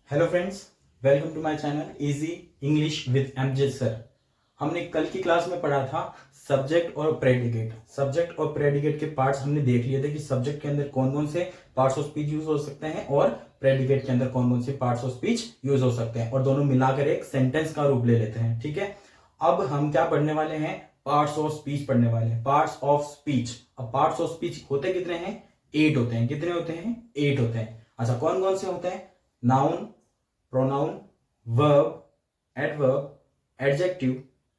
Hello friends, welcome to my channel easy English with MJ sir. हमने कल की class में पढ़ा था सब्जेक्ट और प्रेडिकेट। सब्जेक्ट और प्रेडिकेट के पार्ट्स हमने देख लिए थे कि सब्जेक्ट के अंदर कौन कौन से पार्ट्स ऑफ स्पीच यूज हो सकते हैं और प्रेडिकेट के अंदर कौन कौन से पार्ट्स ऑफ स्पीच यूज हो सकते हैं, और दोनों मिलाकर एक सेंटेंस का रूप ले लेते हैं। ठीक है, अब हम क्या पढ़ने वाले हैं? पार्ट्स ऑफ स्पीच पढ़ने वाले हैं। Parts of speech. अब पार्ट्स ऑफ स्पीच होते कितने हैं? 8 होते हैं। कितने होते हैं? 8 होते हैं। अच्छा, कौन कौन से होते हैं? Noun, pronoun, verb, adverb, adjective,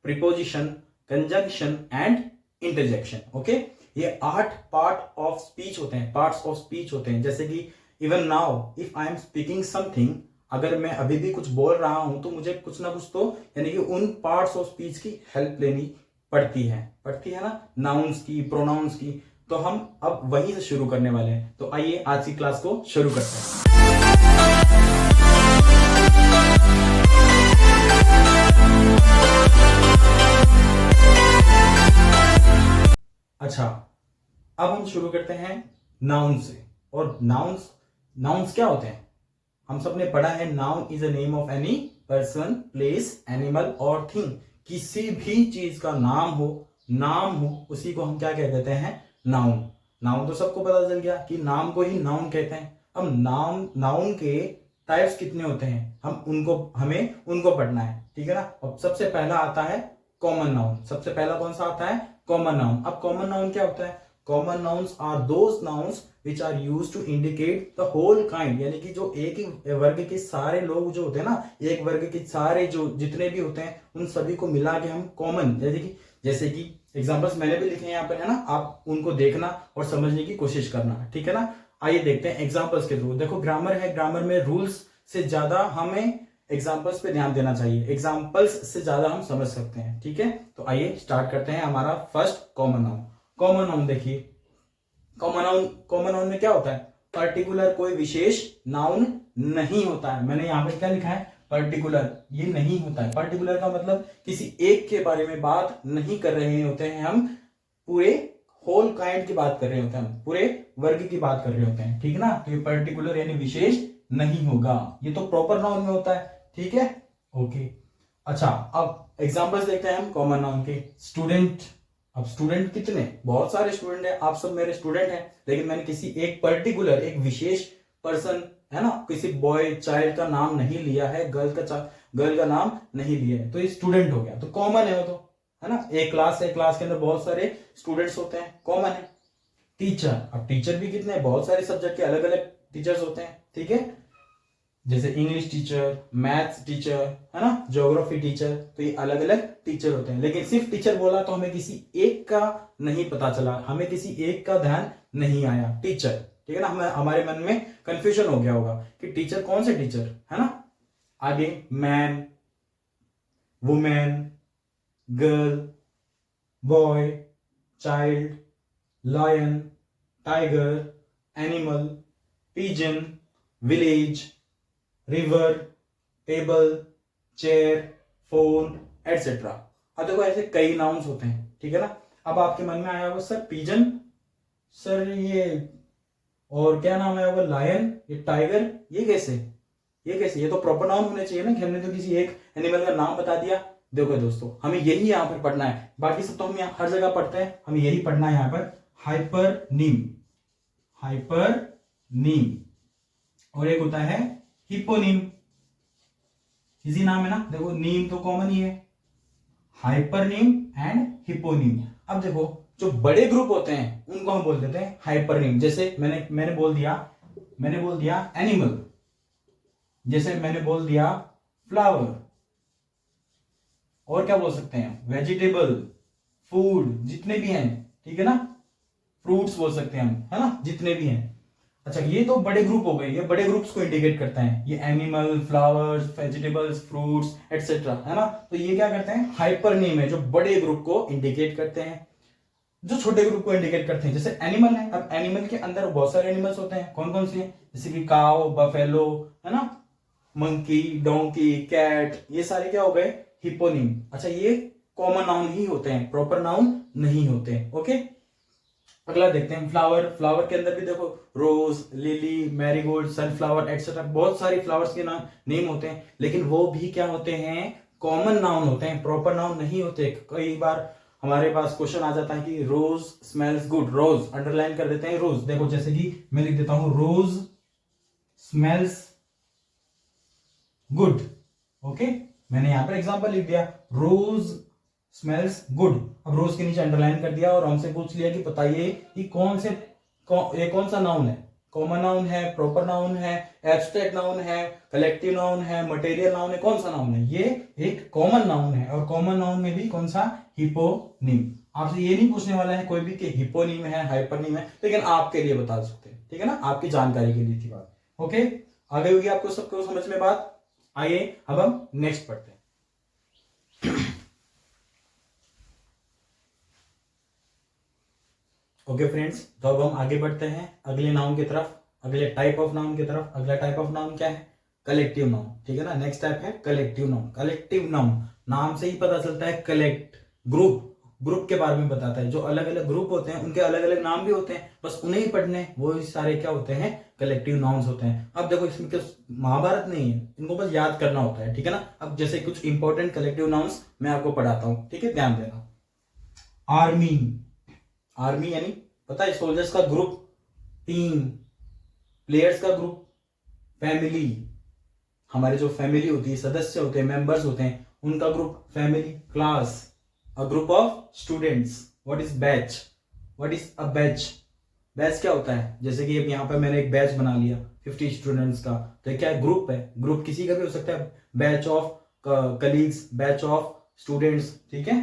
preposition, conjunction and interjection। Okay, ये 8 पार्ट ऑफ स्पीच होते हैं, पार्ट्स ऑफ स्पीच होते हैं। जैसे कि even now if I am speaking something, अगर मैं अभी भी कुछ बोल रहा हूं तो मुझे कुछ ना कुछ तो यानी कि उन पार्ट्स ऑफ स्पीच की हेल्प लेनी पड़ती है ना, नाउन्स की, प्रोनाउंस की। तो हम अब वहीं से शुरू करने वाले हैं। तो आइए आज की क्लास को शुरू करते हैं। अच्छा, अब हम शुरू करते हैं नाउन से। और नाउन्स क्या होते हैं? हम सबने पढ़ा है, noun is a name of any person, place, animal और थिंग। किसी भी चीज का नाम हो उसी को हम क्या कह देते हैं? नाउन। नाउन तो सबको पता चल गया कि नाम को ही नाउन कहते हैं। अब नाउन के टाइप्स कितने होते हैं, हमें उनको पढ़ना है। ठीक है ना। अब सबसे पहला आता है कॉमन नाउन। सबसे पहला कौन सा आता है? Common noun. अब कॉमन नाउन क्या होता है? Common nouns are those nouns which are used to indicate the whole kind, यानी कि जो एक ही वर्ग के सारे लोग जो होते हैं ना, एक वर्ग के सारे जो जितने भी होते हैं उन सभी को मिला के हम कॉमन, जैसे कि एग्जांपल्स मैंने भी लिखे हैं यहाँ पर, है ना। आप उनको देखना और समझने की कोशिश करना। ठीक है ना। आइए देखते हैं एग्जाम्पल्स के थ्रू। देखो, ग्रामर है, ग्रामर में रूल्स से ज्यादा हमें एग्जाम्पल्स पे ध्यान देना चाहिए। एग्जाम्पल्स से ज्यादा हम समझ सकते हैं। ठीक है, तो आइए स्टार्ट करते हैं हमारा first common noun. Common noun देखिए, कॉमन नाउन में क्या होता है? पर्टिकुलर, कोई विशेष नाउन नहीं होता है। मैंने यहां पर क्या लिखा है? पर्टिकुलर। ये नहीं होता है। पर्टिकुलर का मतलब किसी एक के बारे में बात नहीं कर रहे होते हैं हम, पूरे होल काइंड की बात कर रहे होते हैं, हम पूरे वर्ग की बात कर रहे होते हैं। ठीक है ना। तो ये पर्टिकुलर यानी विशेष नहीं होगा, ये तो प्रॉपर नाउन में होता है। ठीक है, ओके। अच्छा, अब एग्जांपल्स देखते हैं हम कॉमन नाउन के। स्टूडेंट। अब स्टूडेंट कितने? बहुत सारे स्टूडेंट हैं, आप सब मेरे स्टूडेंट हैं, लेकिन मैंने किसी एक पर्टिकुलर, एक विशेष पर्सन, है ना, किसी बॉय चाइल्ड का नाम नहीं लिया है, गर्ल का नाम नहीं लिया है, तो ये स्टूडेंट हो गया। तो कॉमन है वो तो, है ना। एक क्लास है, क्लास के अंदर बहुत सारे स्टूडेंट्स होते हैं, कॉमन है। टीचर। अब टीचर भी कितने हैं? बहुत सारे सब्जेक्ट के अलग अलग टीचर्स होते हैं। ठीक है, जैसे इंग्लिश टीचर, मैथ्स टीचर, है ना, ज्योग्राफी टीचर, तो ये अलग अलग टीचर होते हैं। लेकिन सिर्फ टीचर बोला तो हमें किसी एक का नहीं पता चला, हमें किसी एक का ध्यान नहीं आया, टीचर। ठीक है ना। हमारे मन में कंफ्यूजन हो गया होगा कि टीचर कौन से टीचर, है ना। आगे man, women, girl, boy, child, lion, tiger, animal, pigeon, village, river, table, chair, phone, etcetera. अब देखो, ऐसे कई नाउन्स होते हैं। ठीक है ना। अब आपके मन में आया होगा, सर पिजन, सर ये और क्या नाम है वो, लायन, ये टाइगर, ये तो प्रॉपर नाउन होने चाहिए ना, कि हमने तो किसी एक एनिमल का नाम बता दिया। देखो दोस्तों, हमें यही यहाँ पर पढ़ना है, बाकी सब तो हम यहाँ हर जगह पढ़ते हैं, हमें यही पढ़ना है यहाँ पर। हाइपरनीम और एक होता है हिपोनिम। इजी नाम है ना। देखो, नीम तो कॉमन ही है, हाइपरनीम एंड हिपोनिम। अब देखो, जो बड़े ग्रुप होते हैं उनको हम बोल देते हैं हाइपरनीम। जैसे मैंने बोल दिया एनिमल, जैसे मैंने बोल दिया फ्लावर, और क्या बोल सकते हैं? वेजिटेबल, फूड, जितने भी हैं। ठीक है ना। फ्रूट्स बोल सकते हैं हम, है ना, जितने भी हैं। अच्छा, ये तो बड़े ग्रुप हो गए, ये बड़े ग्रुप्स को इंडिकेट करता है, ये animal, flowers, vegetables, fruits etcetera, है ना। तो ये क्या करते हैं? हाइपरनेम है, जो बड़े ग्रुप को इंडिकेट करते हैं, जो छोटे ग्रुप को इंडिकेट करते हैं। जैसे एनिमल है, अब एनिमल के अंदर बहुत सारे एनिमल्स होते हैं। कौन कौन से? जैसे कि काउ, बफेलो, है ना, मंकी, डोंकी, कैट, ये सारे क्या हो गए? हिपोनिम। अच्छा, ये कॉमन नाउन ही होते हैं, प्रॉपर नाउन नहीं होते। ओके, अगला देखते हैं फ्लावर। फ्लावर के अंदर भी देखो रोज, लिली, मैरीगोल्ड, सनफ्लावर एक्सेट्रा, बहुत सारी फ्लावर्स के नाम नेम होते हैं, लेकिन वो भी क्या होते हैं, कॉमन नाउन होते हैं, प्रॉपर नाउन नहीं होते। कई बार हमारे पास क्वेश्चन आ जाता है कि रोज स्मेल्स गुड, रोज अंडरलाइन कर देते हैं रोज। देखो जैसे कि मैं लिख देता हूं रोज स्मेल्स गुड, ओके, मैंने यहां पर एग्जांपल लिख दिया रोज स्मेल्स गुड। अब रोज के नीचे अंडरलाइन कर दिया और हमसे पूछ लिया कि बताइए कि ये कौन सा नाउन है, कॉमन नाउन है, प्रॉपर नाउन है, एब्स्ट्रैक्ट नाउन है, कलेक्टिव नाउन है, मटेरियल नाउन है, कौन सा नाउन है? ये एक कॉमन नाउन है। और कॉमन नाउन में भी कौन सा? हिपोनिम। आपसे ये नहीं पूछने वाला है कोई भी कि हिपोनिम है, हाइपरनिम है, लेकिन आपके लिए बता सकते हैं, ठीक है ना, आपकी जानकारी के लिए थी बात। ओके, आगे होगी आपको सबको समझ में बात। आइए अब हम नेक्स्ट पढ़ते हैं। ओके फ्रेंड्स, तो अब हम आगे बढ़ते हैं अगले नाउन की तरफ, अगले टाइप ऑफ नाउन की तरफ। अगला टाइप ऑफ नाउन क्या है? कलेक्टिव नाउन, ठीक है ना। नेक्स्ट टाइप है कलेक्टिव नाउन। कलेक्टिव नाउन नाम से ही पता चलता है, कलेक्ट, ग्रुप, ग्रुप के बारे में बताता है। जो अलग अलग ग्रुप होते हैं उनके अलग अलग नाम भी होते हैं, बस उन्हें ही पढ़ने, वो सारे क्या होते हैं? कलेक्टिव नाउन्स होते हैं। अब देखो इसमें कुछ महाभारत नहीं है, इनको बस याद करना होता है, ठीक है ना। अब जैसे कुछ इंपॉर्टेंट कलेक्टिव नाउन्स मैं आपको पढ़ाता हूं, ठीक है, ध्यान देना। आर्मी, आर्मी यानी पता है सोल्जर्स का ग्रुप, टीम, प्लेयर्स का ग्रुप, फैमिली, हमारे जो फैमिली होती है, सदस्य होते हैं, मेंबर्स होते हैं, उनका group, family. Class, a group of students. What is batch? What is a batch? Batch क्या होता है? जैसे कि अब यहाँ पे मैंने एक बैच बना लिया 50 स्टूडेंट्स का, तो क्या है? ग्रुप है। ग्रुप किसी का भी हो सकता है, batch of colleagues, batch of students, ठीक है।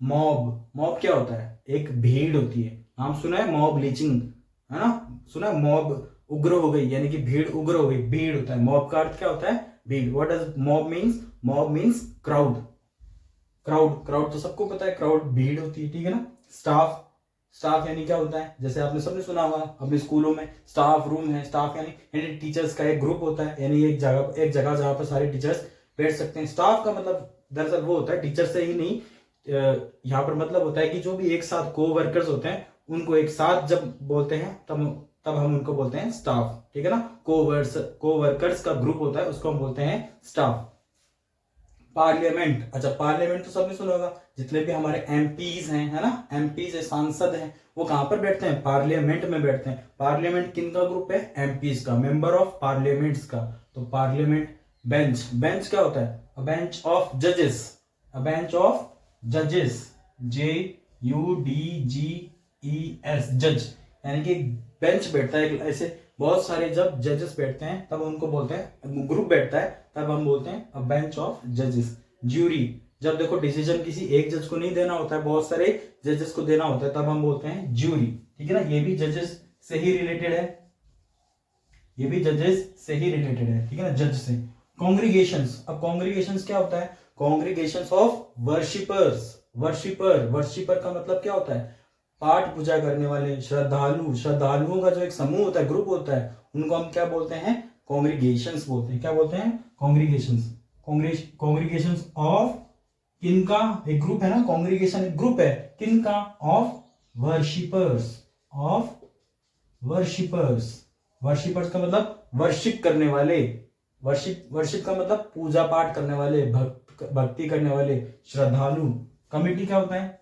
मॉब, मॉब क्या होता है? एक भीड़ होती है। नाम सुना है मॉब लिंचिंग, है ना, सुना है? मॉब उग्र हो गई, यानी कि भीड़ उग्र हो गई, भीड़ होता है। मॉब का अर्थ क्या होता है? भीड़। What does mob means? Mob means crowd. Crowd, crowd तो सबको पता है, क्राउड भीड़ होती है, ठीक है ना। स्टाफ, स्टाफ यानी क्या होता है? जैसे आपने सबने सुना होगा अपने स्कूलों में स्टाफ रूम है। स्टाफ यानी टीचर्स का एक ग्रुप होता है, यानी एक जगह जहां पर सारे टीचर्स बैठ सकते हैं। स्टाफ का मतलब दरअसल वो होता है, टीचर से ही नहीं, यहाँ पर मतलब होता है कि जो भी एक साथ को वर्कर्स होते हैं उनको एक साथ जब बोलते हैं तब हम उनको बोलते हैं स्टाफ, ठीक है ना। को वर्कर्स का ग्रुप होता है, उसको हम बोलते हैं स्टाफ। पार्लियामेंट, अच्छा पार्लियामेंट तो सबने सुना होगा, जितने भी हमारे एमपीज हैं, है ना, एमपीज है, सांसद हैं, वो कहां पर बैठते हैं? पार्लियामेंट में बैठते हैं। पार्लियामेंट किन का ग्रुप है? एमपीज का, मेंबर ऑफ पार्लियामेंट्स का। तो पार्लियामेंट। बेंच, बेंच क्या होता है? अ बेंच ऑफ जजेस, अ बेंच ऑफ जजेस, JUDGES, जज, यानी कि बेंच बैठता है ऐसे बहुत सारे, जब जजेस बैठते हैं तब उनको बोलते हैं, ग्रुप बैठता है तब हम बोलते हैं अ बेंच ऑफ जजेस। ज्यूरी, जब देखो डिसीजन किसी एक जज को नहीं देना होता है, बहुत सारे जजेस को देना होता है, तब हम बोलते हैं ज्यूरी, ठीक है ना। ये भी जजेस से ही रिलेटेड है, ये भी जजेस से ही रिलेटेड है, ठीक है ना, जज से। कॉन्ग्रीगेशंस, अब कॉन्ग्रीगेशंस क्या होता है? कॉन्ग्रीगेशंस ऑफ वर्शिपर्स। वर्शिपर, वर्शिपर का मतलब क्या होता है? पाठ पूजा करने वाले श्रद्धालु, श्रद्धालुओं का जो एक समूह होता है, ग्रुप होता है, उनको हम क्या बोलते हैं? कॉन्ग्रीगेशंस बोलते हैं। क्या बोलते हैं? कॉन्ग्रीगेशंस। कॉन्ग्रीगेशंस ऑफ किनका? एक ग्रुप है ना, कॉन्ग्रीगेशन एक ग्रुप है, किनका? Of worshippers, of worshippers. Worshippers का मतलब वर्शिप करने वाले, वर्शिप, वर्शिप का मतलब पूजा पाठ करने वाले, भक्ति करने वाले, श्रद्धालु। कमिटी क्या होता है?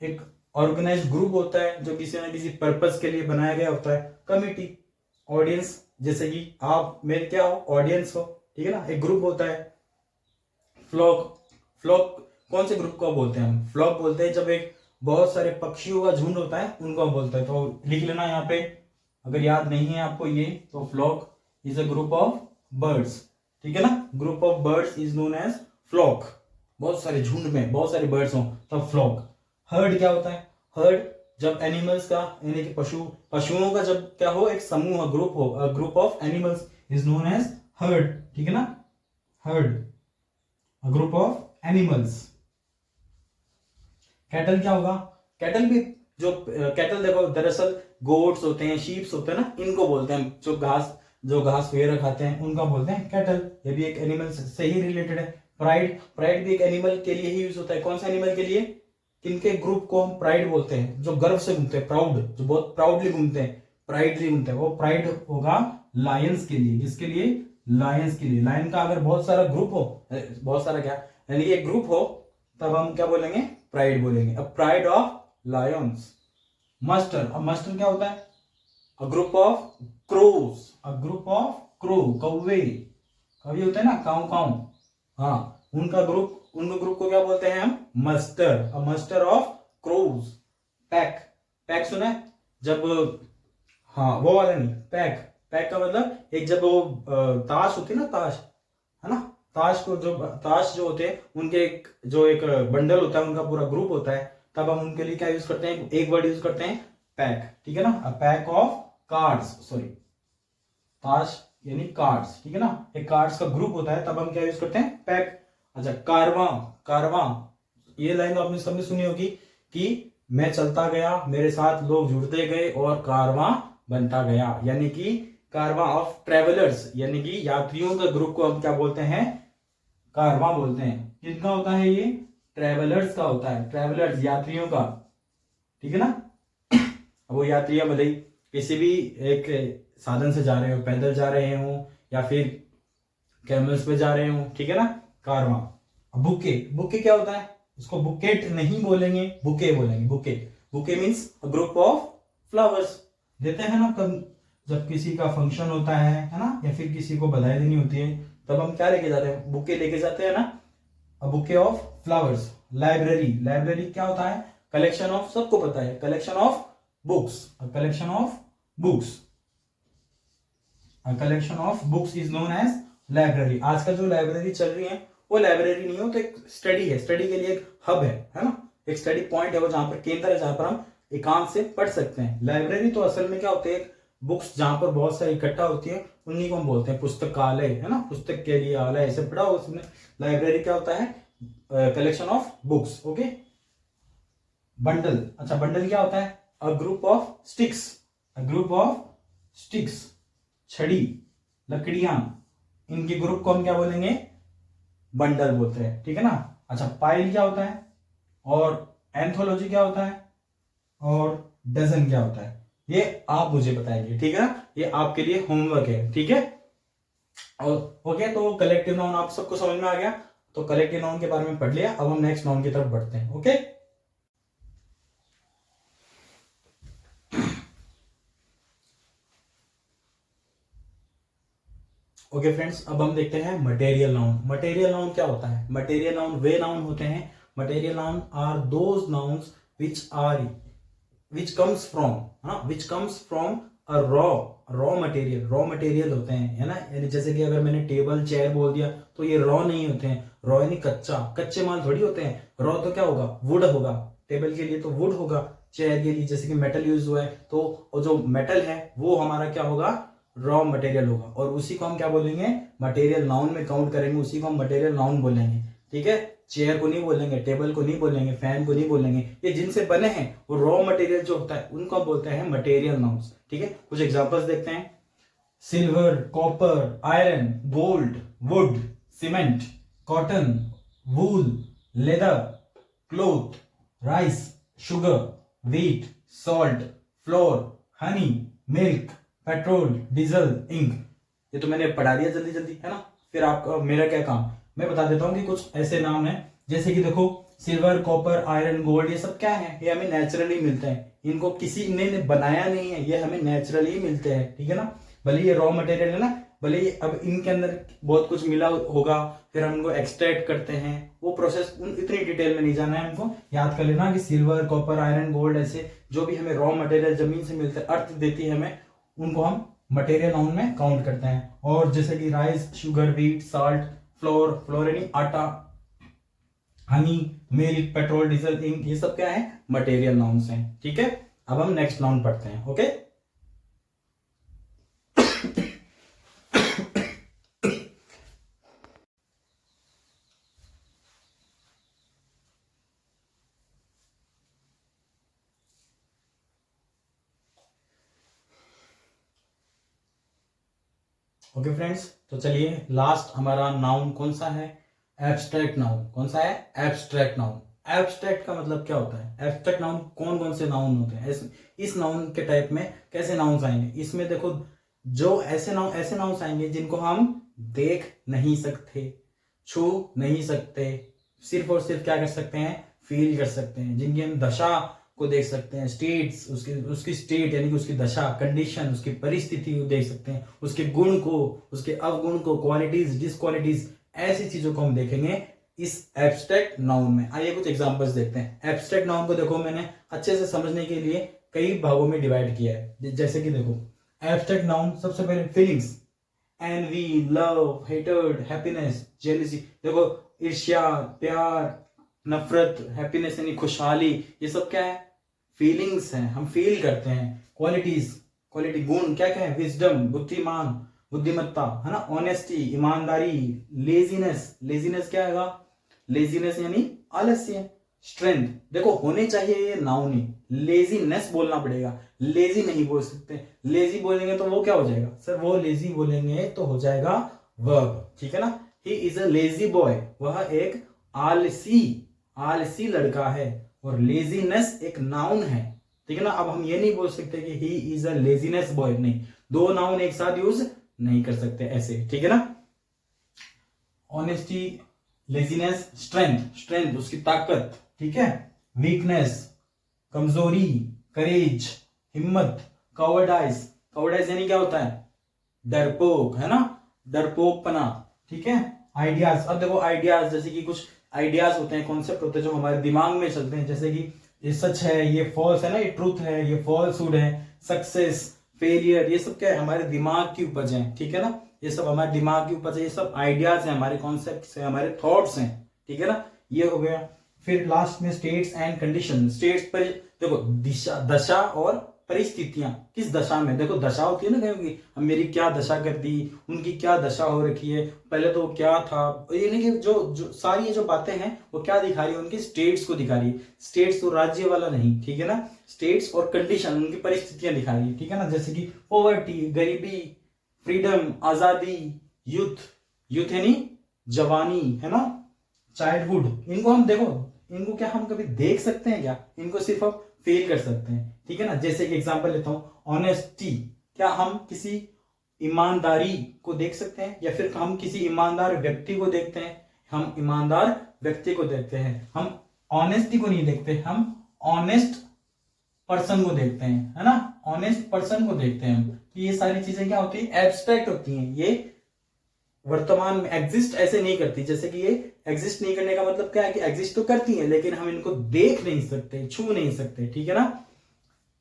एक ऑर्गेनाइज ग्रुप होता है जो किसी ना किसी पर्पस के लिए बनाया गया होता है, कमिटी। ऑडियंस, जैसे कि आप मेरे क्या हो? ऑडियंस हो, ठीक है ना, एक ग्रुप होता है। फ्लॉक, फ्लॉक कौन से ग्रुप को बोलते हैं हम? फ्लॉक बोलते हैं जब एक बहुत सारे पक्षियों का झुंड होता है, उनको हम बोलते हैं। तो लिख लेना यहाँ पे, अगर याद नहीं है आपको ये, तो flock is a group of birds, ठीक है ना। Group of birds is known as flock. बहुत सारे झुंड में बहुत सारे बर्ड्स हो तब फ्लॉक। हर्ड क्या होता है? हर्ड जब एनिमल्स का, यानी कि पशुओं का जब क्या हो, एक समूह, ग्रुप हो, a group of animals is known as herd, ठीक है ना। Herd, a group of animals. Cattle क्या होगा? कैटल भी, जो कैटल देखो दरअसल गोट्स होते हैं, शीप्स होते हैं ना, इनको बोलते हैं, जो घास वगैरह खाते हैं उनका बोलते हैं कैटल। ये भी एक एनिमल से ही रिलेटेड है। प्राइड, प्राइड भी एक एनिमल के लिए ही यूज होता है। कौन सा एनिमल के लिए? किनके ग्रुप को हम प्राइड बोलते हैं, जो गर्व से घूमते हैं, प्राउड, जो बहुत प्राउडली घूमते हैं, प्राइडली घूमते हैं, वो प्राइड होगा लायंस के लिए। किसके लिए? लायंस के लिए। लायन का अगर बहुत सारा ग्रुप हो, बहुत सारा क्या, यानी एक ग्रुप हो, तब हम क्या बोलेंगे? प्राइड बोलेंगे। अब प्राइड ऑफ लायंस। मस्टर, अब मस्टर क्या होता है? A group of crows, a group of crow, कौवे, कौवे होते हैं ना, काऊ काऊ, हाँ, उनका ग्रुप, उनके ग्रुप को क्या बोलते हैं हम? Muster, a muster of crows. Pack, pack सुना है? जब, हाँ वो वाला नहीं, पैक, पैक का मतलब एक, जब वो ताश होती है ना, ताश, है ना, ताश को, जो ताश जो होते हैं उनके एक, जो एक बंडल होता है, उनका पूरा ग्रुप होता है, तब हम उनके लिए क्या यूज करते हैं? एक वर्ड यूज करते हैं, पैक, ठीक है ना। A pack of cards, sorry, ताश यानी कार्ड्स, ठीक है ना, एक कार्ड्स का ग्रुप होता है, तब हम क्या यूज करते हैं? पैक। अच्छा, कारवां, कारवां, ये लाइन आपने सबने सुनी होगी कि मैं चलता गया, मेरे साथ लोग जुड़ते गए और कारवां बनता गया, यानी कि कारवां ऑफ ट्रेवलर्स, यानी कि यात्रियों का ग्रुप को हम क्या बोलते हैं? कारवां बोलते हैं। किसका होता है ये? ट्रेवलर्स का होता है, ट्रेवलर्स, यात्रियों का, ठीक है ना। अब वो यात्रियां भले ही किसी भी एक साधन से जा रहे हो, पैदल जा रहे हो या फिर कैमल्स पे जा रहे हो, ठीक है ना, कारवां। अब बुके, बुके क्या होता है? उसको बुकेट नहीं बोलेंगे, बुके बोलेंगे, bouquet. Bouquet means a group of flowers. देते हैं ना, जब किसी का फंक्शन होता है ना, या फिर किसी को बधाई देनी होती है, तब हम क्या लेके जाते हैं? बुके लेके जाते हैं ना, a bouquet of flowers. Library, library क्या होता है? कलेक्शन ऑफ, सबको पता है, collection of books, a collection of books, a collection of books is known as library. आजकल जो लाइब्रेरी चल रही है वो लाइब्रेरी नहीं हो, तो एक स्टडी है, स्टडी के लिए एक हब है ना, एक स्टडी पॉइंट है वो, जहां पर केंद्र है, जहां पर हम एकांत से पढ़ सकते हैं। लाइब्रेरी तो असल में क्या होती है? बुक्स जहां पर बहुत सारी इकट्ठा होती है, उन्हीं को हम बोलते हैं पुस्तकालय, है ना, पुस्तक के लिए आलय, ऐसे पढ़ा हो उसमें। लाइब्रेरी क्या होता है? Collection of books, okay. Bundle, अच्छा, बंडल क्या होता है? A group of sticks, a group of sticks, छड़ी, लकड़ियां, इनके ग्रुप को हम क्या बोलेंगे? बंडल बोलते हैं, ठीक है ना। अच्छा, पाइल क्या होता है? और एंथोलॉजी क्या होता है? और डजन क्या होता है? ये आप मुझे बताएंगे, ठीक है ना, ये आपके लिए होमवर्क है, ठीक है। और ओके, तो कलेक्टिव नाउन आप सबको समझ में आ गया, तो कलेक्टिव नाउन के बारे में पढ़ लिया, अब हम नेक्स्ट नाउन की तरफ बढ़ते हैं, ओके। ओके फ्रेंड्स, अब हम देखते हैं मटेरियल नाउन। मटेरियल नाउन क्या होता है? मटेरियल नाउन वे नाउन होते हैं। Material noun are those nouns which comes from, हाँ, which comes from a raw material. Raw material होते हैं, है ना, यानी जैसे कि अगर मैंने टेबल चेयर बोल दिया तो ये रॉ नहीं होते हैं। रॉ यानी कच्चा, कच्चे माल थोड़ी होते हैं। रॉ तो क्या होगा? वुड होगा, टेबल के लिए तो वुड होगा, चेयर के लिए जैसे कि मेटल यूज हुआ है, तो जो मेटल है वो हमारा क्या होगा? रॉ मटेरियल होगा, और उसी को हम क्या बोलेंगे? मटेरियल नाउन में काउंट करेंगे, उसी को हम मटेरियल नाउन बोलेंगे, ठीक है। चेयर को नहीं बोलेंगे, टेबल को नहीं बोलेंगे, फैन को नहीं बोलेंगे, ये जिनसे बने हैं वो रॉ मटेरियल जो होता है उनको हम बोलते हैं मटेरियल नाउन्स, ठीक है। कुछ एग्जांपल्स देखते हैं। Silver, copper, iron, gold, wood, cement, cotton, wool, leather, cloth, rice, sugar, wheat, salt, flour, honey, milk, petrol, diesel, ink. ये तो मैंने पढ़ा दिया जल्दी जल्दी, है ना। फिर आपका, मेरा क्या काम, मैं बता देता हूँ कि कुछ ऐसे नाम हैं, जैसे कि देखो, सिल्वर, कॉपर, आयरन, गोल्ड, ये सब क्या है? ये हमें नेचुरली मिलते हैं, इनको किसी ने बनाया नहीं है, ये हमें नेचुरली मिलते हैं, ठीक है ना। भले ये रॉ मटेरियल है ना, भले ये अब इनके अंदर बहुत कुछ मिला होगा, फिर हम इनको एक्सट्रैक्ट करते हैं, वो प्रोसेस इतनी डिटेल में नहीं जाना है हमको। याद कर लेना कि सिल्वर, कॉपर, आयरन, गोल्ड, ऐसे जो भी हमें रॉ मटेरियल जमीन से मिलते हैं, अर्थ देती है हमें, उनको हम मटेरियल नाउन में काउंट करते हैं। और जैसे कि rice, sugar, wheat, salt, flour, flour यानी आटा, honey, milk, petrol, diesel, ink, ये सब क्या है? मटेरियल नाउन्स हैं, ठीक है। अब हम नेक्स्ट नाउन पढ़ते हैं, ओके। ओके फ्रेंड्स, तो चलिए लास्ट हमारा नाउन कौन सा है? Abstract noun. कौन सा है? Abstract noun. एब्स्ट्रैक्ट का मतलब क्या होता है? एब्स्ट्रैक्ट नाउन कौन कौन से नाउन होते हैं? इस नाउन के टाइप में कैसे नाउन्स आएंगे? इसमें देखो, जो ऐसे नाउन्स आएंगे जिनको हम देख नहीं सकते, छू नहीं सकते, सिर्फ और सिर्फ क्या कर सकते हैं? फील कर सकते हैं। जिनकी हम दशा को देख सकते हैं, स्टेट्स, उसकी स्टेट यानी कि उसकी दशा, कंडीशन, उसकी परिस्थिति को देख सकते हैं, उसके गुण को, उसके अवगुण को, क्वालिटीज, डिसक्वालिटीज, ऐसी चीजों को हम देखेंगे इस एब्स्ट्रैक्ट नाउन में। आइए कुछ एग्जांपल्स देखते हैं। एब्स्ट्रैक्ट नाउन को देखो मैंने अच्छे से समझने के लिए कई भागों में डिवाइड किया है। जैसे कि देखो, एब्स्ट्रैक्ट नाउन सबसे पहले feelings, envy, love, hated, happiness, jealousy. देखो, ईर्ष्या, प्यार, नफरत, हैप्पीनेस यानी खुशहाली, ये सब क्या है? फीलिंग्स हैं, हम फील करते हैं। क्वालिटी, गुण क्या क्या है? विजडम, बुद्धिमान, बुद्धिमत्ता, है ना, ऑनेस्टी, ईमानदारी, लेजीनेस क्या है? लेजीनेस यानी आलस्य। स्ट्रेंथ, देखो होने चाहिए ये नाउन ही, लेजीनेस बोलना पड़ेगा, लेजी नहीं बोल सकते। लेजी बोलेंगे तो वो क्या हो जाएगा? सर वो लेजी बोलेंगे तो हो जाएगा वर्ब, ठीक है ना। He is a lazy boy, वह एक आलसी लड़का है। और लेजीनेस एक नाउन है, ठीक है ना। अब हम ये नहीं बोल सकते कि he is a laziness boy, नहीं, दो नाउन एक साथ यूज नहीं कर सकते ऐसे, ठीक है ना। ऑनेस्टी, लेजीनेस, स्ट्रेंथ उसकी ताकत, ठीक है। वीकनेस, कमजोरी, करेज, हिम्मत, कवर्डाइज यानी क्या होता है? डरपोक, है ना, डरपोकपना, ठीक है। आइडियाज, अब देखो आइडियाज, जैसे कि कुछ आइडियाज होते हैं, कॉन्सेप्ट होते हैं जो हमारे दिमाग में चलते हैं, जैसे कि ये सच है, ये फॉल्स है ना, ये ट्रूथ है, ये फॉल्सहुड है, सक्सेस, फेलियर, ये सब क्या है? हमारे दिमाग की उपज है, ठीक है ना। ये सब हमारे दिमाग की उपज है, ये सब आइडियाज हैं, हमारे कॉन्सेप्ट है, हमारे थॉट्स हैं, ठीक है ना। ये हो गया। फिर लास्ट में स्टेट्स एंड कंडीशन। स्टेट्स पर देखो, दशा और परिस्थितियां, किस दशा में? देखो दशा होती है ना कहीं की, हम मेरी क्या दशा कर दी, उनकी क्या दशा हो रखी है, पहले तो क्या था, यानी कि जो सारी ये जो बातें हैं वो क्या दिखा रही है? उनकी स्टेट्स को दिखा रही है। स्टेट्स तो राज्य वाला नहीं, ठीक है ना। स्टेट्स और कंडीशन, उनकी परिस्थितियां दिखा रही है, ठीक है ना। जैसे कि पॉवर्टी, गरीबी, फ्रीडम, आजादी, यूथ यानी जवानी, है ना, चाइल्डहुड। इनको हम देखो, इनको क्या हम कभी देख सकते हैं क्या? इनको सिर्फ हम फील कर सकते हैं, ठीक है ना। जैसे कि एग्जांपल लेता हूं, ऑनेस्टी, क्या हम किसी ईमानदारी को देख सकते हैं? या फिर हम किसी ईमानदार व्यक्ति को देखते हैं? हम ईमानदार व्यक्ति को देखते हैं, हम ऑनेस्टी को नहीं देखते, हम ऑनेस्ट पर्सन को देखते हैं, है ना, ऑनेस्ट पर्सन को देखते हैं हम। तो ये सारी चीजें क्या होती है? एब्स्ट्रैक्ट होती हैं, ये वर्तमान में एग्जिस्ट ऐसे नहीं करती। जैसे कि ये एग्जिस्ट नहीं करने का मतलब क्या है? कि एग्जिस्ट तो करती है लेकिन हम इनको देख नहीं सकते, छू नहीं सकते, ठीक है ना।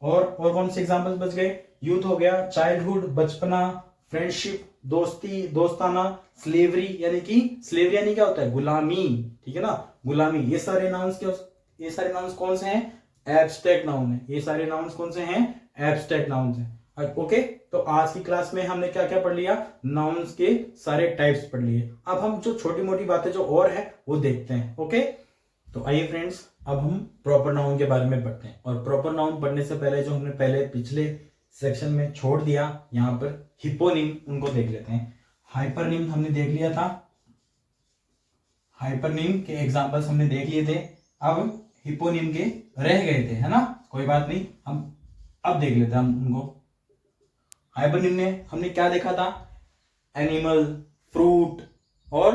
और कौन से एग्जांपल्स बच गए? यूथ हो गया, चाइल्डहुड बचपना, फ्रेंडशिप दोस्ती, दोस्ताना, स्लेवरी यानी क्या होता है? गुलामी, ठीक है ना, गुलामी। ये सारे नाउन्स कौन से हैं? एब्स्ट्रैक्ट नाउन है। ये सारे नाउन्स कौन से हैं? एब्स्ट्रैक्ट नाउन्स हैं। ओके, तो आज की क्लास में हमने क्या क्या पढ़ लिया? नाउन्स के सारे टाइप्स पढ़ लिए। अब हम जो छोटी मोटी बातें जो और है वो देखते हैं। ओके, तो आइए फ्रेंड्स, अब हम प्रॉपर नाउन के बारे में पढ़ते हैं। और प्रॉपर नाउन पढ़ने से पहले जो हमने पहले पिछले सेक्शन में छोड़ दिया, यहाँ पर हिपोनिम, उनको देख लेते हैं। हाइपरनिम हमने देख लिया था, हाइपरनिम के एग्जाम्पल्स हमने देख लिए थे। अब हिपोनिम के रह गए थे, है ना, कोई बात नहीं, हम अब देख लेते हैं हम उनको। हाइपरनिम में हमने क्या देखा था? एनिमल, फ्रूट और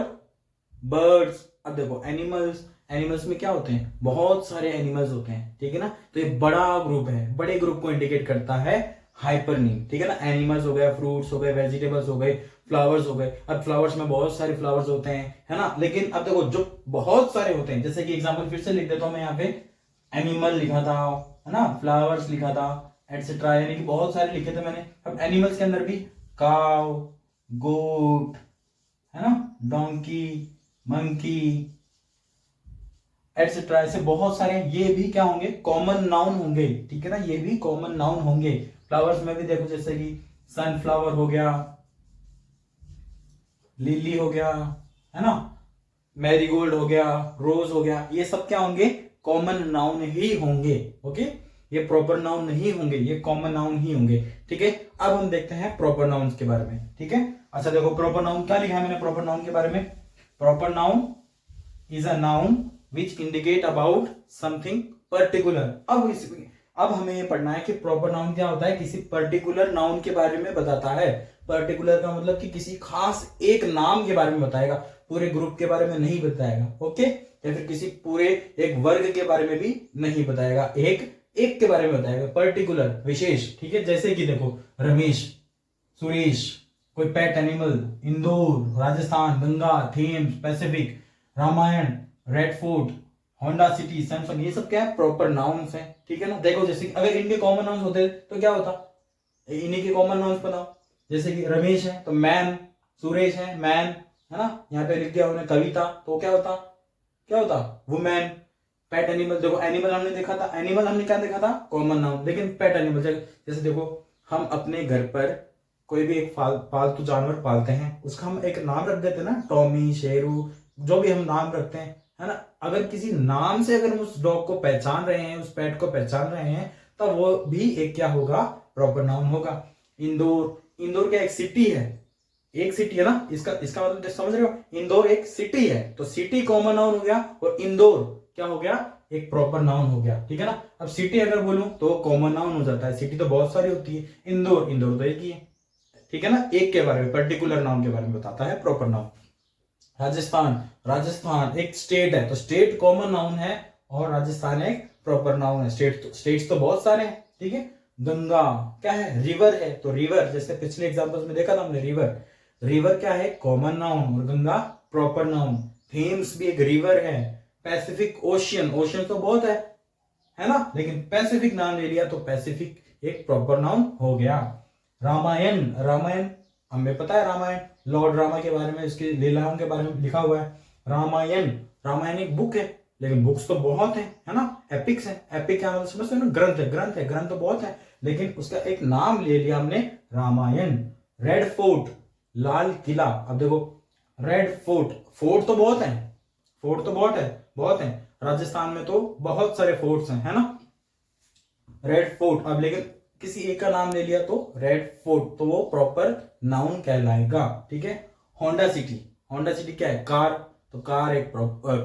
बर्ड्स। अब देखो एनिमल्स में क्या होते हैं? बहुत सारे एनिमल्स होते हैं, ठीक है ना। तो ये बड़ा ग्रुप है, बड़े ग्रुप को इंडिकेट करता है हाइपरनिम, ठीक है ना। एनिमल्स हो गए, फ्रूट्स हो गए, वेजिटेबल्स हो गए, फ्लावर्स हो गए। अब फ्लावर्स में बहुत सारे फ्लावर्स होते हैं, है ना। लेकिन अब देखो जो बहुत सारे होते हैं, जैसे कि एग्जांपल फिर से लिख देता हूं मैं यहाँ पे, एनिमल लिखा था, है ना, फ्लावर्स लिखा था, एटसेट्रा, यानी कि बहुत सारे लिखे थे मैंने। अब एनिमल्स के अंदर भी काउ, गोट, है ना, डोंकी, मंकी, एटसेट्रा, ऐसे बहुत सारे। ये भी क्या होंगे? कॉमन नाउन होंगे, ठीक है ना, ये भी कॉमन नाउन होंगे। फ्लावर्स में भी देखो, जैसे कि सनफ्लावर हो गया, लिली हो गया, है ना, मैरीगोल्ड हो गया, रोज हो गया, ये सब क्या होंगे? कॉमन नाउन ही होंगे। ओके, ये प्रॉपर नाउन नहीं होंगे, ये कॉमन नाउन ही होंगे, ठीक है। अब हम देखते हैं प्रॉपर नाउन के बारे में, ठीक है। अच्छा देखो, प्रॉपर नाउन क्या लिखा है मैंने प्रॉपर नाउन के बारे में? Proper noun is a noun which indicate about something particular. अब हमें ये पढ़ना है कि प्रॉपर नाउन क्या होता है, किसी पर्टिकुलर नाउन के बारे में बताता है। पर्टिकुलर का मतलब कि किसी खास एक नाम के बारे में बताएगा, पूरे ग्रुप के बारे में नहीं बताएगा, ओके, या फिर किसी पूरे एक वर्ग के बारे में भी नहीं बताएगा, एक एक के बारे में बताएगा, पर्टिकुलर, विशेष, ठीक है। जैसे कि देखो रमेश, सुरेश, कोई pet animal, Indore, Rajasthan, Ganga, Thames, Pacific, Ramayan, Red Fort, Honda City, Samsung, ये सब क्या है, प्रॉपर नाउन्स हैं, ठीक है ना। देखो जैसे अगर इनके कॉमन नाउन्स होते तो क्या होता, इन्हीं के कॉमन नाउन्स बनाओ। जैसे कि रमेश है तो मैन, सुरेश है मैन, है ना, यहाँ पे लिख दिया उन्होंने कविता, तो क्या होता, क्या होता, वुमेन। पेट एनिमल, देखो एनिमल हमने देखा था, एनिमल हमने क्या देखा था, कॉमन नाउन, लेकिन पेट एनिमल जैसे देखो हम अपने घर पर कोई भी एक पालतू जानवर पालते हैं, उसका हम एक नाम रख देते हैं ना, टॉमी, शेरू, जो भी हम नाम रखते हैं, है ना। अगर किसी नाम से अगर हम उस डॉग को पहचान रहे हैं, उस पेट को पहचान रहे हैं, तब वो भी एक क्या होगा, प्रॉपर नाउन होगा। इंदौर, इंदौर क्या एक सिटी है, एक सिटी है ना, इसका इसका मतलब समझ रहे हो, इंदौर एक सिटी है, तो सिटी कॉमन नाउन हो गया, और इंदौर क्या हो गया, एक प्रॉपर नाउन हो गया, ठीक है ना। अब सिटी अगर बोलूं तो कॉमन नाउन हो जाता है, सिटी तो बहुत सारी होती है, इंदौर, इंदौर तो एक ही है, ठीक है ना, एक के बारे में, पर्टिकुलर नाउन के बारे में बताता है प्रॉपर नाउन। राजस्थान, राजस्थान एक स्टेट है, तो स्टेट कॉमन नाउन है, और राजस्थान एक प्रॉपर नाउन है। स्टेट्स तो बहुत सारे हैं, ठीक है। गंगा क्या है, रिवर है, तो रिवर, जैसे पिछले एग्जांपल्स में देखा था हमने, रिवर, रिवर क्या है, कॉमन नाउन, और गंगा प्रॉपर नाउन। थेम्स भी एक रिवर है। पैसिफिक ओशियन, ओशियन तो बहुत है ना, लेकिन पैसिफिक नाम ले लिया तो पैसिफिक एक प्रॉपर नाउन हो गया। रामायण, रामायण हमें पता है, रामायण लॉर्ड रामा के बारे में, इसके लीलाओं के बारे में लिखा हुआ है। रामायण, रामायण एक बुक है, लेकिन बुक्स तो बहुत है ना, एपिक्स है, एपिक क्या मतलब समझते हो ना, ग्रंथ है, ग्रंथ है, ग्रंथ तो बहुत है, लेकिन उसका एक नाम ले लिया हमने, रामायण। रेड फोर्ट, लाल किला, अब देखो रेड फोर्ट, फोर्ट तो बहुत है, फोर्ट तो बहुत है, राजस्थान में तो बहुत सारे फोर्ट्स हैं, है ना। रेड फोर्ट, अब लेकिन किसी एक का नाम ले लिया तो रेड फोर्ट, तो वो प्रॉपर नाउन कहलाएगा, ठीक है। होंडा सिटी, होंडा सिटी क्या है, कार, तो कार एक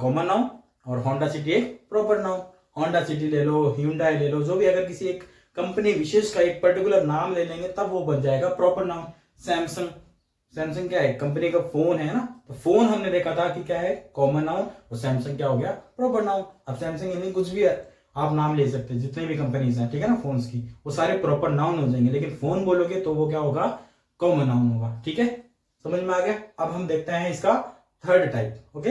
कॉमन नाउन, और होंडा सिटी एक प्रॉपर नाउन। होंडा सिटी ले लो, ह्यूंडई ले लो, जो भी अगर किसी एक कंपनी विशेष का एक पर्टिकुलर नाम ले लेंगे तब वो बन जाएगा प्रॉपर नाउन। सैमसंग, सैमसंग क्या है, कंपनी का फोन है ना, तो फोन हमने देखा था कि क्या है, कॉमन नाउन, और सैमसंग क्या हो गया, प्रॉपर नाउन। अब सैमसंग इनमें कुछ भी आप नाम ले सकते हैं, जितने भी कंपनीज हैं, ठीक है ना, फोन्स की, वो सारे प्रॉपर नाउन हो जाएंगे, लेकिन फोन बोलोगे तो वो क्या होगा, कॉमन नाउन होगा, ठीक है, समझ में आ गया। अब हम देखते हैं इसका third type, okay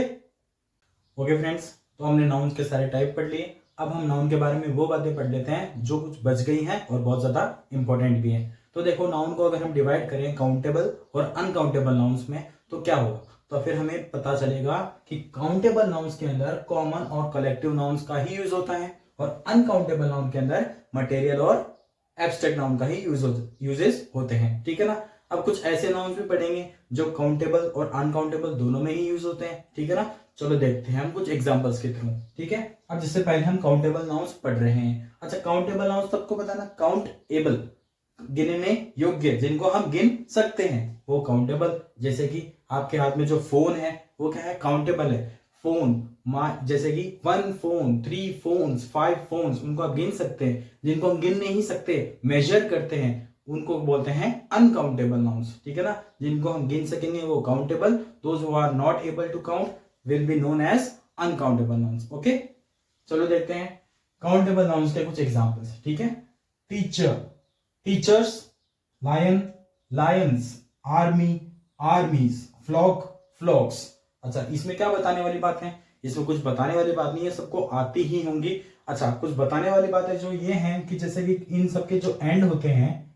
okay friends, तो हमने नाउन के सारे टाइप पढ़ लिए। अब हम नाउन के बारे में वो बातें पढ़ लेते हैं जो कुछ बच गई हैं और बहुत ज्यादा इंपॉर्टेंट भी हैं। तो देखो नाउन को अगर हम डिवाइड करें काउंटेबल और अनकाउंटेबल नाउन्स में, तो क्या होगा, तो फिर हमें पता चलेगा कि काउंटेबल नाउन्स के अंदर कॉमन और कलेक्टिव नाउन्स का ही यूज होता है, और अनकाउंटेबल नाउन के अंदर मटेरियल और एब्स्ट्रैक्ट नाउन का ही यूजेस होते हैं, ठीक है ना। अब कुछ ऐसे नाउन्स भी पढ़ेंगे जो काउंटेबल और अनकाउंटेबल दोनों में ही यूज होते हैं, ठीक है ना। चलो देखते हैं हम कुछ एग्जांपल्स के थ्रू, ठीक है। अब जिससे पहले हम काउंटेबल नाउन्स पढ़ रहे हैं। अच्छा, काउंटेबल नाउन्स सबको पता ना, काउंट एबल, गिनने योग्य, जिनको हम गिन सकते हैं वो काउंटेबल। जैसे कि आपके हाथ में जो फोन है वो क्या है, काउंटेबल है। फोन जैसे कि 1 फोन, 3 फोन्स, 5 फोन्स, उनको आप गिन सकते हैं। जिनको हम गिन नहीं सकते, मेजर करते हैं, उनको बोलते हैं अनकाउंटेबल नाउन्स, ठीक है ना। जिनको हम गिन सकेंगे वो countable, those who are not able to count will be known as uncountable nouns, okay. चलो देखते हैं काउंटेबल नाउन्स के कुछ एग्जांपल्स, ठीक है। Teacher, teachers, lion, lions, army, armies, flock, flocks. अच्छा, इसमें क्या बताने वाली बात है, इसमें कुछ बताने वाली बात नहीं है, सबको आती ही होंगी। अच्छा, कुछ बताने वाली बातें जो ये हैं कि जैसे कि इन सबके जो एंड होते हैं,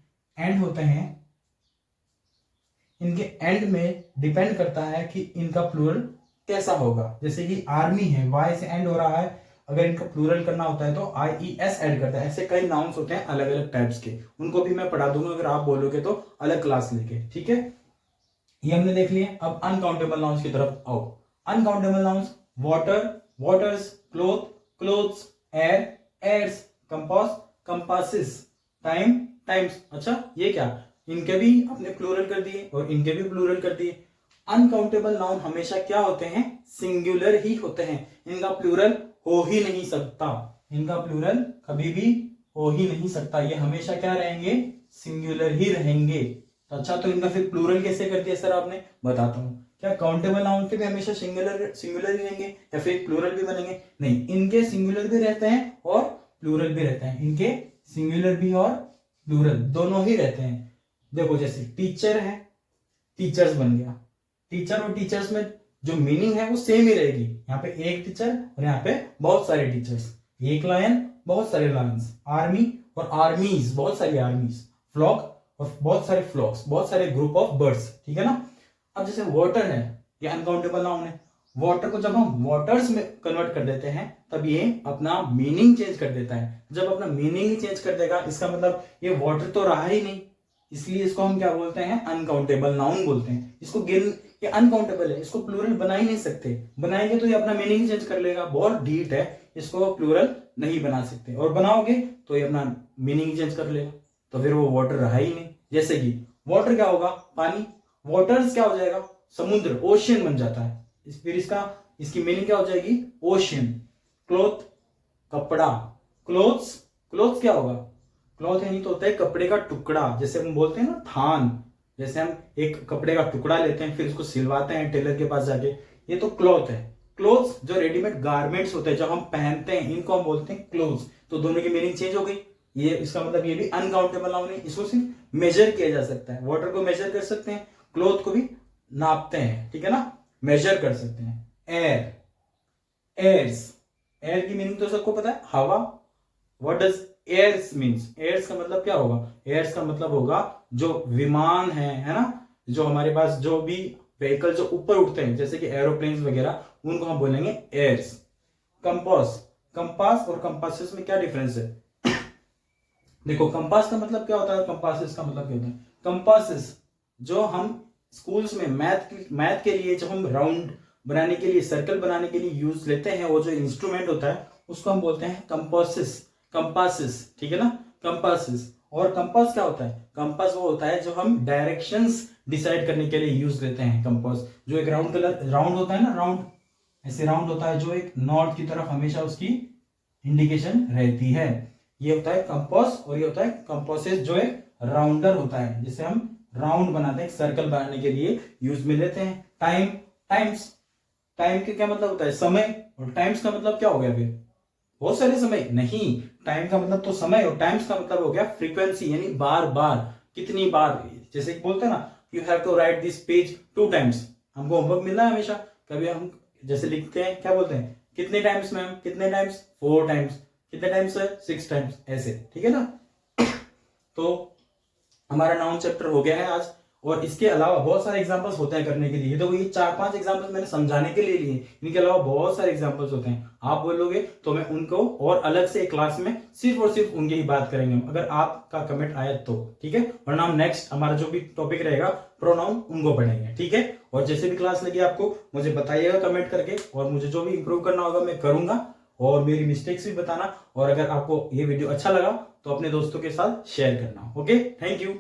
इनके एंड में डिपेंड करता है कि इनका प्लूरल कैसा होगा। जैसे कि आर्मी है, वाई से एंड हो रहा है, अगर इनका प्लूरल करना होता है तो IES ऐड करता है। ऐसे कई नाउन्स होते हैं अलग अलग टाइप्स के, उनको भी मैं पढ़ा दूंगा अगर आप बोलोगे तो अलग क्लास लेके, ठीक है। ये हमने देख लिए। अब अनकाउंटेबल नाउन्स की तरफ आओ। Uncountable nouns, water, waters, cloth, cloths, air, airs, compass, compasses, time, times. अच्छा, ये क्या, इनके भी अपने प्लूरल कर दिए और इनके भी प्लूरल कर दिए। अनकाउंटेबल नाउन हमेशा क्या होते हैं, सिंगुलर ही होते हैं, इनका प्लूरल हो ही नहीं सकता, इनका प्लूरल कभी भी हो ही नहीं सकता, ये हमेशा क्या रहेंगे, सिंगुलर ही रहेंगे। तो अच्छा, तो इनका फिर प्लूरल कैसे कर दिया सर आपने, बताता हूं। क्या काउंटेबल नाउन के भी हमेशा सिंगुलर सिंगुलर ही रहेंगे या फिर प्लूरल भी बनेंगे, नहीं, इनके सिंगुलर भी रहते हैं और प्लूरल भी रहते हैं, इनके सिंगुलर भी और प्लूरल दोनों ही रहते हैं। देखो जैसे टीचर है, टीचर्स बन गया, टीचर और टीचर्स में जो मीनिंग है वो सेम ही रहेगी, यहाँ पे एक टीचर और यहाँ पे बहुत सारे टीचर्स, एक लायन बहुत सारे लायंस, आर्मी और आर्मीज बहुत सारी आर्मीज, फ्लॉक और बहुत सारे फ्लॉक्स, बहुत सारे ग्रुप ऑफ बर्ड्स, ठीक है ना। अब जैसे वाटर है, ये अनकाउंटेबल नाउन है, वाटर को जब हम वाटर्स में कन्वर्ट कर देते हैं तब ये अपना मीनिंग चेंज कर देता है, जब अपना मीनिंग ही चेंज कर देगा इसका मतलब ये वाटर तो रहा ही नहीं, इसलिए इसको हम क्या बोलते हैं, अनकाउंटेबल नाउन बोलते हैं। इसको गिन, ये अनकाउंटेबल है, इसको प्लूरल बना ही नहीं सकते, बनाएंगे तो ये अपना मीनिंग चेंज कर लेगा, बहुत डीट है, इसको प्लूरल नहीं बना सकते, और बनाओगे तो ये अपना मीनिंग चेंज कर लेगा, तो फिर वो वाटर रहा ही नहीं। जैसे कि वाटर क्या होगा, पानी, वाटर्स क्या हो जाएगा, समुद्र, ओशियन बन जाता है, फिर इसकी मीनिंग क्या हो जाएगी, ओशियन। क्लॉथ, कपड़ा, क्लोथ्स, क्लोथ्स क्या होगा, क्लॉथ यानी तो होता है कपड़े का टुकड़ा, जैसे हम बोलते हैं ना थान, जैसे हम एक कपड़े का टुकड़ा लेते हैं फिर उसको सिलवाते हैं टेलर के पास जाके, ये तो क्लॉथ है। क्लोथ्स जो रेडीमेड गारमेंट्स होते हैं जो हम पहनते हैं इनको हम बोलते हैं क्लोथ्स, तो दोनों की मीनिंग चेंज हो गई, ये इसका मतलब ये भी अनकाउंटेबल नाउन है, इसको सिर्फ मेजर किया जा सकता है, वाटर को मेजर कर सकते हैं, क्लोथ को भी नापते हैं, ठीक है ना, मेजर कर सकते हैं। एयर, एयर्स, एयर की मीनिंग तो सबको पता है, हवा। What does airs means, airs का मतलब क्या होगा, एयर्स का मतलब होगा जो विमान है ना, जो हमारे पास जो भी व्हीकल जो ऊपर उठते हैं जैसे कि एरोप्लेन्स वगैरह, उनको हम बोलेंगे एयर्स। कंपास, कंपास और कंपासेस में क्या डिफरेंस है, देखो कंपास का मतलब क्या होता है, कंपासेस का मतलब क्या होता है, कंपासेस जो हम स्कूल्स में मैथ के लिए जो हम राउंड बनाने के लिए, सर्कल बनाने के लिए यूज लेते हैं, वो जो इंस्ट्रूमेंट होता है उसको हम बोलते हैं कंपासेस, कंपासेस, ठीक है ना, कंपासेस। और कंपास क्या होता है, कंपास वो होता है जो हम डायरेक्शंस डिसाइड करने के लिए यूज लेते हैं। कंपास जो एक राउंड कलर राउंड होता है ना, राउंड ऐसे राउंड होता है जो एक नॉर्थ की तरफ हमेशा उसकी इंडिकेशन रहती है, ये होता है कंपास। और ये होता है कंपासेस जो एक राउंडर होता है, जिसे हम राउंड बनाते हैं, सर्कल बनाने के लिए यूज में लेते हैं। टाइम, टाइम्स, टाइम के क्या मतलब होता है, समय, और टाइम्स का मतलब क्या हो गया फिर, बहुत सारे समय नहीं, टाइम का मतलब तो समय, और टाइम्स का मतलब हो गया फ्रीक्वेंसी, यानी बार बार, कितनी बार, जैसे बोलते हैं ना, you have to write this page 2 times, हमको होमवर्क मिलना है हमेशा, कभी हम जैसे लिखते हैं क्या बोलते हैं, कितने टाइम्स मैम, कितने टाइम्स, 4 टाइम्स, कितने टाइम्स सर, 6 टाइम्स, ऐसे, ठीक है ना। तो हमारा नाउन चैप्टर हो गया है आज, और इसके अलावा बहुत सारे एग्जांपल्स होते हैं करने के लिए, देखो ये 4-5 एग्जांपल्स मैंने समझाने के लिए लिए, इनके अलावा बहुत सारे एग्जांपल्स होते हैं, आप बोलोगे तो मैं उनको और अलग से एक क्लास में सिर्फ और सिर्फ उनकी ही बात करेंगे, अगर आपका कमेंट आया तो, ठीक है, वरना हम नेक्स्ट हमारा जो भी टॉपिक रहेगा प्रोनाउन उनको पढ़ेंगे, ठीक है। और जैसे भी क्लास लगी आपको मुझे बताइएगा कमेंट करके, और मुझे जो भी इंप्रूव करना होगा मैं करूंगा, और मेरी मिस्टेक्स भी बताना, और अगर आपको ये वीडियो अच्छा लगा तो अपने दोस्तों के साथ शेयर करना। Okay, thank you.